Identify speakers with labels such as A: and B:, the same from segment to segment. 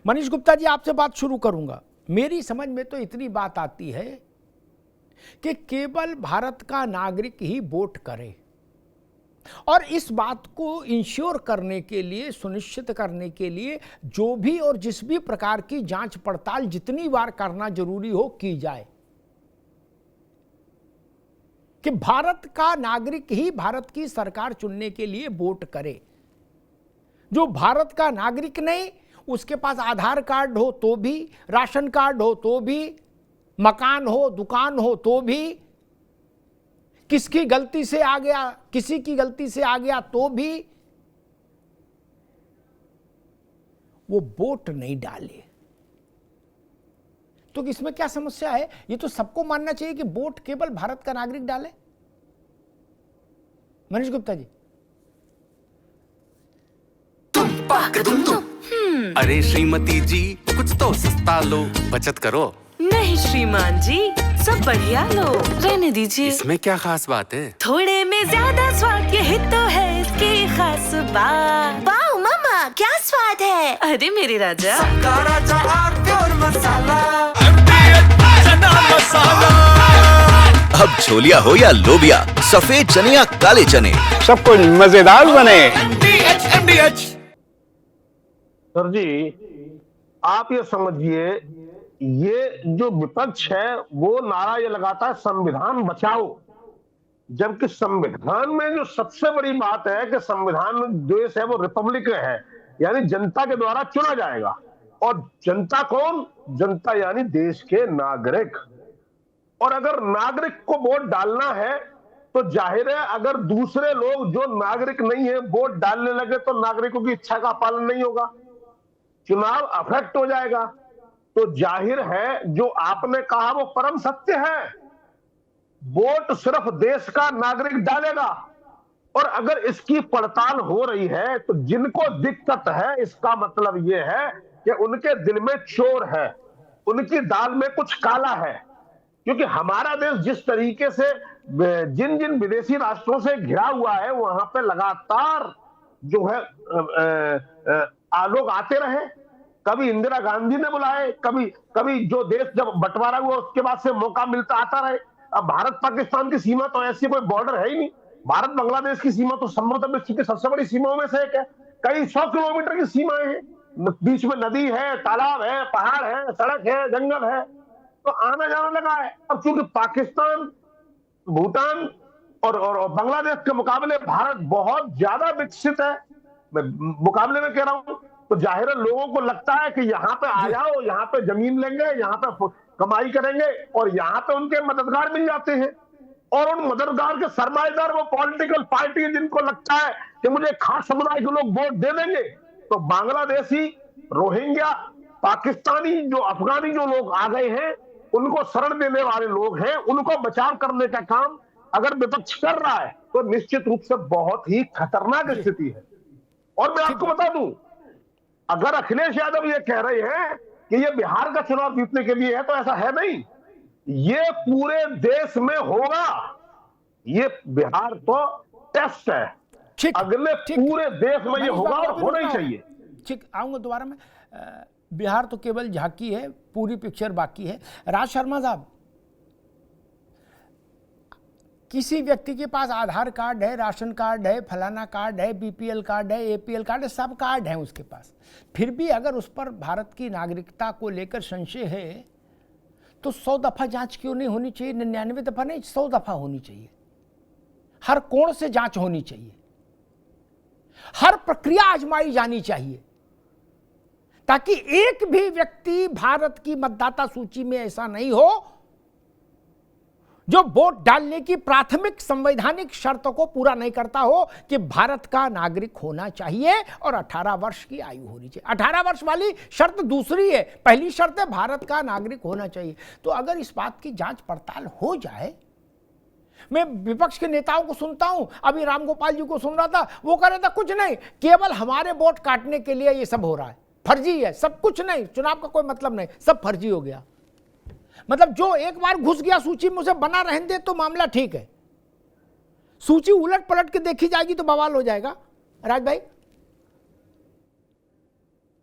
A: मनीष गुप्ता जी, आपसे बात शुरू करूंगा। मेरी समझ में तो इतनी बात आती है कि केवल भारत का नागरिक ही वोट करे, और इस बात को इंश्योर करने के लिए, सुनिश्चित करने के लिए जो भी और जिस भी प्रकार की जांच पड़ताल जितनी बार करना जरूरी हो की जाए, कि भारत का नागरिक ही भारत की सरकार चुनने के लिए वोट करे। जो भारत का नागरिक नहीं, उसके पास आधार कार्ड हो तो भी, राशन कार्ड हो तो भी, मकान हो, दुकान हो तो भी, किसकी गलती से आ गया, किसी की गलती से आ गया तो भी वो वोट नहीं डाले। तो इसमें क्या समस्या है? ये तो सबको मानना चाहिए कि वोट केवल भारत का नागरिक डाले। मनीष गुप्ता जी।
B: अरे श्रीमती जी, कुछ तो सस्ता लो, बचत करो।
C: नहीं श्रीमान जी, सब बढ़िया लो, रहने दीजिए।
B: इसमें क्या खास बात है?
C: थोड़े में ज्यादा स्वाद, यही तो है इसकी खास बात।
D: वाह मामा, क्या स्वाद है।
C: अरे मेरे राजा,
B: सबका राजा आरती और मसाला।
E: अब छोलिया हो या लोबिया, सफेद चने या काले चने,
F: सब कुछ मजेदार बने।
G: सर जी, आप ये समझिए, ये जो विपक्ष है वो नारा ये लगाता है संविधान बचाओ, जबकि संविधान में जो सबसे बड़ी बात है कि संविधान में देश है वो रिपब्लिक है, यानी जनता के द्वारा चुना जाएगा। और जनता कौन? जनता यानी देश के नागरिक। और अगर नागरिक को वोट डालना है तो जाहिर है अगर दूसरे लोग जो नागरिक नहीं है वोट डालने लगे तो नागरिकों की इच्छा का पालन नहीं होगा, चुनाव अफेक्ट हो जाएगा। तो जाहिर है जो आपने कहा वो परम सत्य है, वोट सिर्फ देश का नागरिक डालेगा। और अगर इसकी पड़ताल हो रही है तो जिनको दिक्कत है, इसका मतलब यह है कि उनके दिल में चोर है, उनकी दाल में कुछ काला है। क्योंकि हमारा देश जिस तरीके से जिन जिन विदेशी राष्ट्रों से घिरा हुआ है, वहां पे लगातार जो है लोग आते रहे। कभी इंदिरा गांधी ने बुलाए, कभी जो देश जब बंटवारा हुआ उसके बाद से मौका मिलता आता रहे। अब भारत पाकिस्तान की सीमा तो ऐसी कोई बॉर्डर है ही नहीं। भारत बांग्लादेश की सीमा तो समुद्र विश्व की सबसे बड़ी सीमाओं में से एक है। कई 100 किलोमीटर की सीमाएं हैं, बीच में नदी है, तालाब है, पहाड़ है, सड़क है, जंगल है, तो आना जाना लगा है। अब चूंकि पाकिस्तान, भूटान और बांग्लादेश के मुकाबले भारत बहुत ज्यादा विकसित है, मैं मुकाबले में कह रहा हूं, तो जाहिर है लोगों को लगता है कि यहाँ पे आ जाओ, यहाँ पे जमीन लेंगे, यहाँ पे कमाई करेंगे, और यहाँ पे उनके मददगार मिल जाते हैं। और उन मददगार के सरमाएदार वो पॉलिटिकल पार्टी, जिनको लगता है कि मुझे खास समुदाय के लोग वोट दे देंगे, तो बांग्लादेशी, रोहिंग्या, पाकिस्तानी, जो अफगानी जो लोग आ गए हैं, उनको शरण देने वाले लोग हैं, उनको बचाव करने का काम अगर विपक्ष कर रहा है तो निश्चित रूप से बहुत ही खतरनाक स्थिति है। और मैं आपको बता दूं, अगर अखिलेश यादव ये कह रहे हैं कि ये बिहार का चुनाव जीतने के लिए है, तो ऐसा है नहीं, ये पूरे देश में होगा। ये बिहार तो टेस्ट है, अगले पूरे देश में ये होगा और होना ही चाहिए।
A: ठीक, आऊंगा दोबारा में। बिहार तो केवल झांकी है, पूरी पिक्चर बाकी है। राज शर्मा साहब, किसी व्यक्ति के पास आधार कार्ड है, राशन कार्ड है, फलाना कार्ड है, बीपीएल कार्ड है, एपीएल कार्ड है, सब कार्ड है उसके पास, फिर भी अगर उस पर भारत की नागरिकता को लेकर संशय है तो 100 दफा जांच क्यों नहीं होनी चाहिए? 99 दफा नहीं, 100 दफा होनी चाहिए। हर कोण से जांच होनी चाहिए, हर प्रक्रिया आजमाई जानी चाहिए, ताकि एक भी व्यक्ति भारत की मतदाता सूची में ऐसा नहीं हो जो वोट डालने की प्राथमिक संवैधानिक शर्तों को पूरा नहीं करता हो कि भारत का नागरिक होना चाहिए और 18 वर्ष की आयु होनी चाहिए। 18 वर्ष वाली शर्त दूसरी है, पहली शर्त है भारत का नागरिक होना चाहिए। तो अगर इस बात की जांच पड़ताल हो जाए, मैं विपक्ष के नेताओं को सुनता हूं, अभी रामगोपाल जी को सुन रहा था, वो कह रहा था कुछ नहीं, केवल हमारे वोट काटने के लिए ये सब हो रहा है, फर्जी है, सब कुछ नहीं, चुनाव का कोई मतलब नहीं, सब फर्जी हो गया। मतलब जो एक बार घुस गया सूची में उसे बना रहने दे तो मामला ठीक है, सूची उलट पलट के देखी जाएगी तो बवाल हो जाएगा। राज भाई,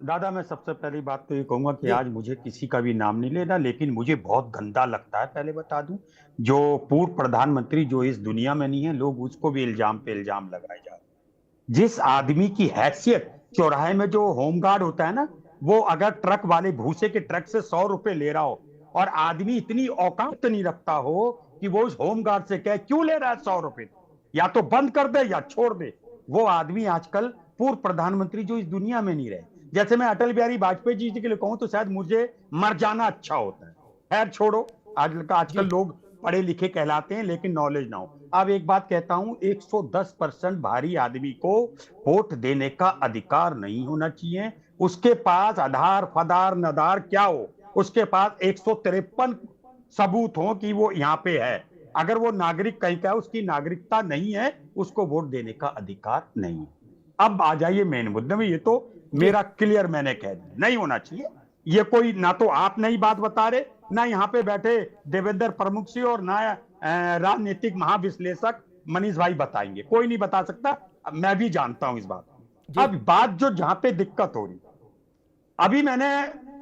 H: दादा, मैं सबसे पहली बात तो ये कहूंगा कि आज मुझे किसी का भी नाम नहीं लेना, लेकिन मुझे बहुत गंदा लगता है, पहले बता दूं, जो पूर्व प्रधानमंत्री जो इस दुनिया में नहीं है, लोग उसको भी इल्जाम पे इल्जाम लगाए जा रहे हैं। जिस आदमी की हैसियत, चौराहे में जो होमगार्ड होता है ना, वो अगर ट्रक वाले भूसे के ट्रक से 100 रुपए ले रहा हो और आदमी इतनी औकात नहीं रखता हो कि वो उस होमगार्ड से कहे क्यों ले रहा है 100 रुपए, या तो बंद कर दे या छोड़ दे, वो आदमी आजकल पूर्व प्रधानमंत्री जो इस दुनिया में नहीं रहे। जैसे मैं अटल बिहारी वाजपेयी जी के लिए कहूं तो शायद मुझे मर जाना अच्छा होता है। खैर छोड़ो, आजकल लोग पढ़े लिखे कहलाते हैं लेकिन नॉलेज ना हो। अब एक बात कहता हूं, 110% भारी आदमी को वोट देने का अधिकार नहीं होना चाहिए। उसके पास आधार फदार नदार क्या हो, उसके पास 153 सबूत हो कि वो यहाँ पे है। अगर वो नागरिक कहीं का है, उसकी नागरिकता नहीं है, उसको वोट देने का अधिकार नहीं है। अब आ जाइए मेन मुद्दे में। ये तो मेरा क्लियर मैंने कह दिया, नहीं होना चाहिए। ये कोई ना तो आप नई बात बता रहे, ना यहाँ पे बैठे देवेंद्र प्रमुख सिंह और ना राजनीतिक महाविश्लेषक मनीष भाई बताएंगे, कोई नहीं बता सकता। मैं भी जानता हूं इस बात को। अब बात जो जहां पे दिक्कत हो रही, अभी मैंने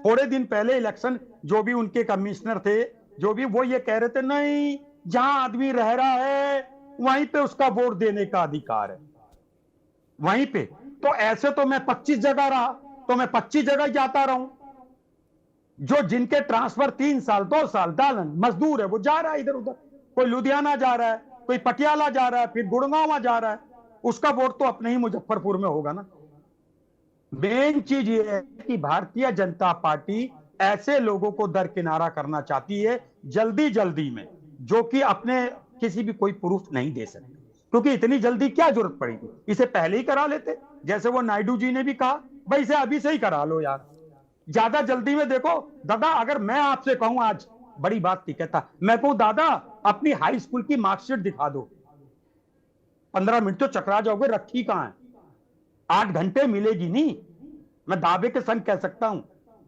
H: थोड़े दिन पहले इलेक्शन जो भी उनके कमिश्नर थे, जो भी वो ये कह रहे थे नहीं, जहां आदमी रह रहा है वहीं पे उसका वोट देने का अधिकार है, वहीं पे। तो ऐसे तो मैं 25 जगह रहा, तो मैं 25 जगह जाता रहूं। जो जिनके ट्रांसफर 3 साल 2 साल दालन मजदूर है, वो जा रहा है इधर उधर, कोई लुधियाना जा रहा है, कोई पटियाला जा रहा है, फिर गुड़गांव जा रहा है, उसका वोट तो अपने ही मुजफ्फरपुर में होगा ना। मेन चीज ये है कि भारतीय जनता पार्टी ऐसे लोगों को दरकिनारा करना चाहती है जल्दी जल्दी में, जो कि अपने किसी भी कोई प्रूफ नहीं दे सकते, क्योंकि इतनी जल्दी क्या जरूरत पड़ी थी, इसे पहले ही करा लेते। जैसे वो नायडू जी ने भी कहा, भाई इसे अभी से ही करा लो यार, ज्यादा जल्दी में। देखो दादा, अगर मैं आपसे कहूं, आज बड़ी बात थी, कहता मैं कहूं दादा अपनी हाई स्कूल की मार्कशीट दिखा दो, 15 मिनट तो चकरा जाओगे, रखी कहां है, 8 घंटे मिलेगी नहीं, मैं दावे के संग कह सकता हूं।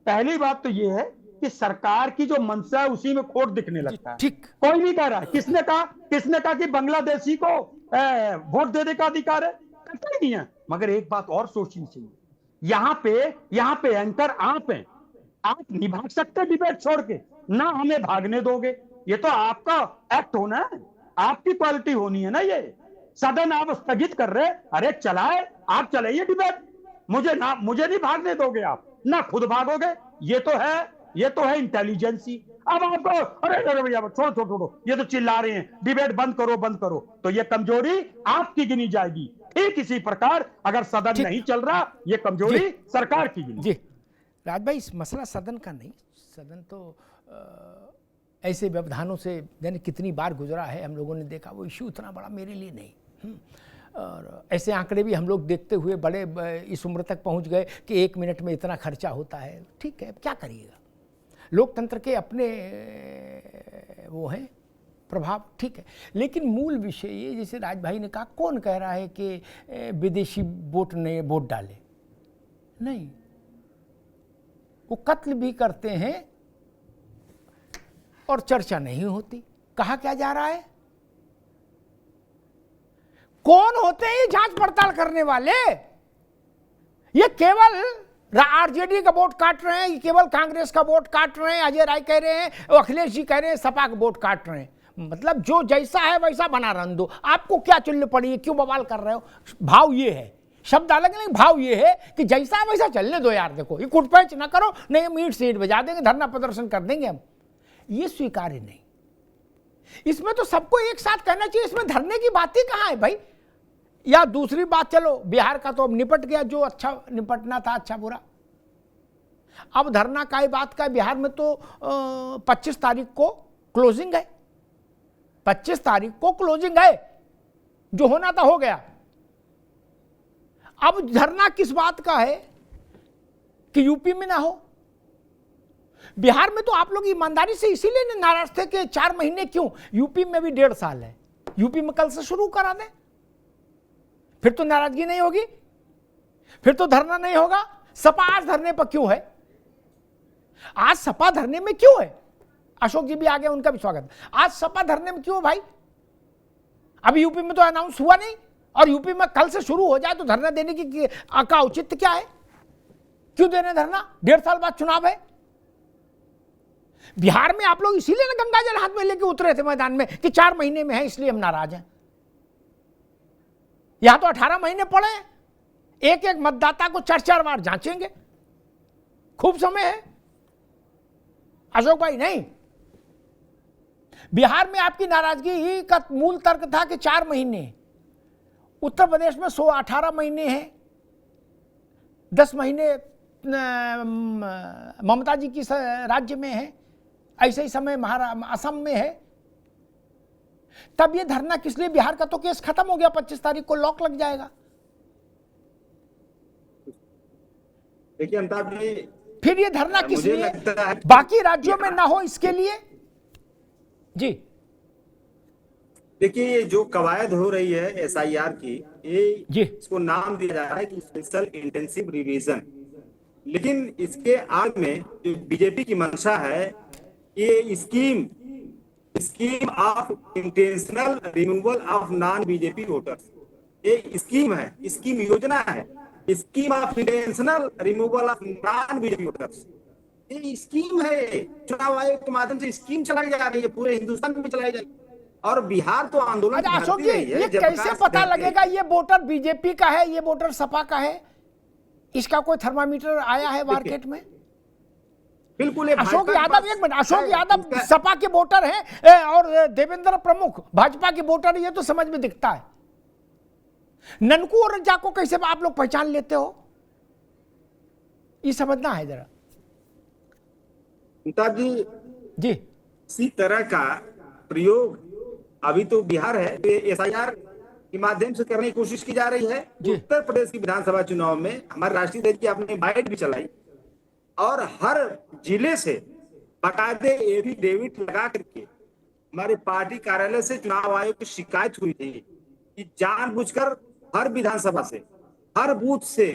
H: पहली बात तो यह है कि सरकार की जो मंशा है उसी में खोट दिखने लगता है।
A: ठीक,
H: कोई नहीं कह रहा है। किसने कहा कि बांग्लादेशी को वोट देने का अधिकार है? करता ही नहीं है। मगर एक बात और सोचनी चाहिए, यहाँ पे एंकर आप हैं, आप निभा सकते डिबेट छोड़ के, ना हमें भागने दोगे। ये तो आपका एक्ट होना है, आपकी क्वालिटी होनी है ना। ये सदन आप स्थगित कर रहे, अरे चलाए, आप चलाइए डिबेट, मुझे नहीं भागने दोगे आप, ना खुद भागोगे। ये तो है इंटेलिजेंसी। अब आपको अरे भैया छोड़ो, ये तो चिल्ला रहे हैं डिबेट बंद करो, तो ये कमजोरी आपकी गिनी जाएगी। ठीक इसी प्रकार अगर सदन नहीं चल रहा, ये कमजोरी सरकार की गिनी।
A: जी राज भाई, इस मसला सदन का नहीं, सदन तो ऐसे व्यवधानों से जाने कितनी बार गुजरा है, हम लोगों ने देखा, वो इश्यू उतना बड़ा मेरे लिए नहीं। और ऐसे आंकड़े भी हम लोग देखते हुए बड़े इस उम्र तक पहुंच गए कि 1 मिनट में इतना खर्चा होता है। ठीक है, क्या करिएगा, लोकतंत्र के अपने वो हैं प्रभाव, ठीक है। लेकिन मूल विषय ये, जैसे राज भाई ने कहा, कौन कह रहा है कि विदेशी वोट ने वोट डाले? नहीं, वो कत्ल भी करते हैं और चर्चा नहीं होती। कहा क्या जा रहा है? कौन होते हैं ये जांच पड़ताल करने वाले? ये केवल आरजेडी का वोट काट रहे हैं, केवल कांग्रेस का वोट काट रहे हैं, अजय राय कह रहे हैं, अखिलेश जी कह रहे हैं सपा का वोट काट रहे हैं। मतलब जो जैसा है वैसा बना रहने दो, आपको क्या चुल्ली पड़ी है, क्यों बवाल कर रहे हो? भाव ये है, शब्द अलग नहीं, भाव ये है कि जैसा है वैसा चलने दो यार। देखो, ये कुटपैच ना करो, नहीं मीट सीट बजा देंगे, धरना प्रदर्शन कर देंगे हम। ये स्वीकार्य नहीं। इसमें तो सबको एक साथ कहना चाहिए, इसमें धरने की बात ही कहाँ है भाई? या दूसरी बात, चलो बिहार का तो अब निपट गया, जो अच्छा निपटना था, अच्छा बुरा। अब धरना का ही बात का, बिहार में तो 25 तारीख को क्लोजिंग है, 25 तारीख को क्लोजिंग है, जो होना था हो गया। अब धरना किस बात का है कि यूपी में ना हो? बिहार में तो आप लोग ईमानदारी से इसीलिए नाराज थे कि 4 महीने क्यों, यूपी में भी 1.5 साल है, यूपी में कल से शुरू करा दें, फिर तो नाराजगी नहीं होगी, फिर तो धरना नहीं होगा। सपा आज धरने पर क्यों है? आज सपा धरने में क्यों है? अशोक जी भी आ गए, उनका भी स्वागत। आज सपा धरने में क्यों भाई? अभी यूपी में तो अनाउंस हुआ नहीं, और यूपी में कल से शुरू हो जाए तो धरना देने की का औचित्य क्या है? क्यों देने धरना? 1.5 साल बाद चुनाव है। बिहार में आप लोग इसीलिए ना गंगा जल हाथ में लेके उतरे थे मैदान में कि 4 महीने में है इसलिए हम नाराज हैं। यहां तो 18 महीने पड़े, एक एक मतदाता को 4-4 बार जांचेंगे, खूब समय है। अशोक भाई नहीं, बिहार में आपकी नाराजगी का मूल तर्क था कि 4 महीने, उत्तर प्रदेश में 18 महीने हैं, 10 महीने ममता जी की राज्य में है, ऐसे ही समय असम में है। तब ये धरना किस लिए? बिहार का तो केस खत्म हो गया, 25 तारीख को लॉक लग जाएगा।
I: देखिए अमिताभ जी,
A: फिर ये धरना किस
I: मुझे
A: लिए?
I: लगता है
A: बाकी राज्यों में ना हो इसके लिए। जी
I: देखिए, ये जो कवायद हो रही है एसआईआर की,
A: जी।
I: इसको नाम दिया जा रहा है कि स्पेशल इंटेंसिव रिवीजन, लेकिन इसके आड़ में जो बीजेपी की मंशा है, ये scheme of intentional removal of non BJP voters, ये स्कीम है, स्कीम योजना है, scheme of intentional removal of non BJP voters, ये स्कीम है। चुनाव आयोग के माध्यम से स्कीम चलाई जा रही है, पूरे हिंदुस्तान में चलाई जा रही है। और बिहार तो आंदोलन
A: अच्छा अशोक जी, ये कैसे पता लगेगा ये वोटर बीजेपी का है, ये वोटर सपा का है? इसका कोई थर्मामीटर आया है मार्केट में?
I: बिल्कुल।
A: अशोक यादव, एक मिनट, अशोक यादव सपा के वोटर हैं और देवेंद्र प्रमुख भाजपा के वोटर, ये तो समझ में दिखता है। ननकू और रज्जा को कैसे आप लोग पहचान लेते हो, ये समझना है जरा।
I: अमिताभ
A: जी,
I: इसी तरह का प्रयोग अभी तो बिहार है, तो एसआईआर के माध्यम से करने की कोशिश की जा रही है। उत्तर प्रदेश की विधानसभा चुनाव में हमारे राष्ट्रीय अध्यक्ष की आपने बाइट भी चलाई और हर जिले से बाकायदे एफिडेविट लगा करके हमारे पार्टी कार्यालय से चुनाव आयोग की शिकायत हुई थी कि जानबूझकर हर विधानसभा से, हर बूथ से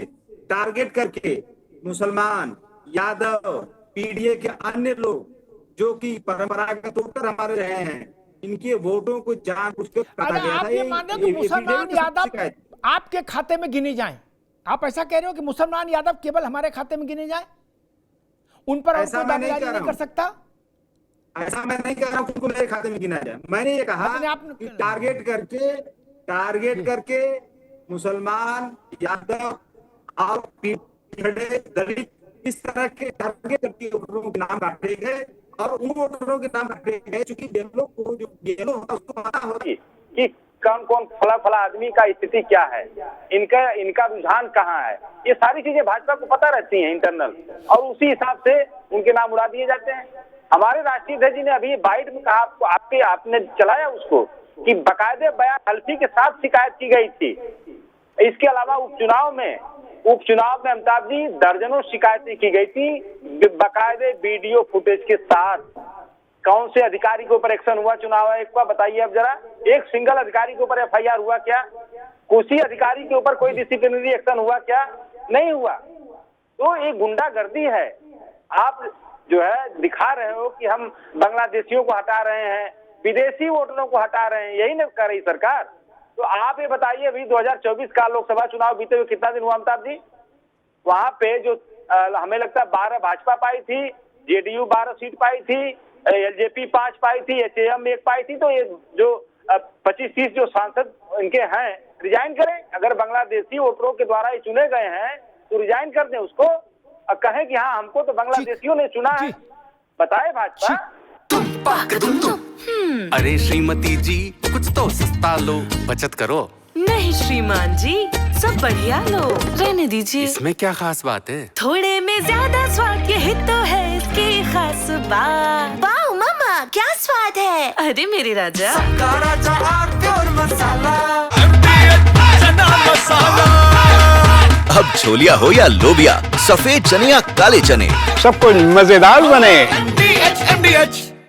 I: टारगेट करके मुसलमान, यादव, पीडीए के अन्य लोग जो कि परंपरागत वोटर हमारे रहे हैं, इनके वोटों को जानबूझकर काटा गया था।
A: आप ये मान रहे हो कि मुसलमान यादव आपके खाते में गिने जाएं? आप ऐसा कह रहे हो कि मुसलमान यादव केवल हमारे खाते में गिने जाएं, उन पर कोई दावेदारी नहीं कर सकता?
I: ऐसा मैं नहीं कह रहा हूं कि उनको मेरे खाते में गिना जाए। मैंने ये कहा कि टारगेट करके मुसलमान, यादव और दलित, इस तरह के टारगेट करके वोटरों के नाम रखे गए और उन वोटरों के नाम रखे गए चूंकि लोग को जो गेलो होता उसको पता होगी कि कौन कौन फला आदमी का स्थिति क्या है, इनका रुझान कहाँ है, ये सारी चीजें भाजपा को पता रहती हैं इंटरनल, और उसी हिसाब से उनके नाम उड़ा दिए जाते हैं। हमारे राष्ट्रीय अध्यक्ष जी ने अभी बाइट में कहा, आपने चलाया उसको, कि बाकायदे बयान हल्फी के साथ शिकायत की गई थी। इसके अलावा उपचुनाव में अमिताभ जी दर्जनों शिकायतें की गई थी बाकायदे वीडियो फुटेज के साथ। कौन से अधिकारी के ऊपर एक्शन हुआ चुनाव आयोग का, बताइए अब जरा। एक सिंगल अधिकारी के ऊपर एफआईआर हुआ क्या? किसी अधिकारी के ऊपर कोई डिसिप्लिनरी एक्शन हुआ क्या? नहीं हुआ। तो ये गुंडागर्दी है। आप जो है दिखा रहे हो कि हम बांग्लादेशियों को हटा रहे हैं, विदेशी वोटरों को हटा रहे हैं, यही नहीं कर रही सरकार। तो आप ये बताइए, अभी 2024 का लोकसभा चुनाव बीते हुए कितना दिन हुआ अमिताभ जी? वहां पे जो हमें लगता है 12 भाजपा पाई थी, जेडीयू 12 सीट पाई थी, एलजेपी 5 पाई थी, एचएएम 1 पाई थी। तो ये जो 25-30 जो सांसद इनके हैं, रिजाइन करें। अगर बांग्लादेशी वोटरों के द्वारा ये चुने गए हैं तो रिजाइन कर दें उसको और कहें कि हाँ हमको तो बांग्लादेशियों ने चुना है। बताए भाजपा।
B: अरे श्रीमती जी, कुछ तो सस्ता लो, बचत करो।
C: नहीं श्रीमान जी, सब बढ़िया लो, रहने दीजिए।
B: इसमें क्या खास बात है?
C: थोड़े में ज्यादा स्वाद, यही तो है इसकी खास बात।
D: वाओ मम्मा, क्या स्वाद है।
C: अरे मेरे राजा,
E: अब छोलिया हो या लोबिया, सफेद चने या काले चने,
F: सब कुछ मजेदार बने।
A: MDH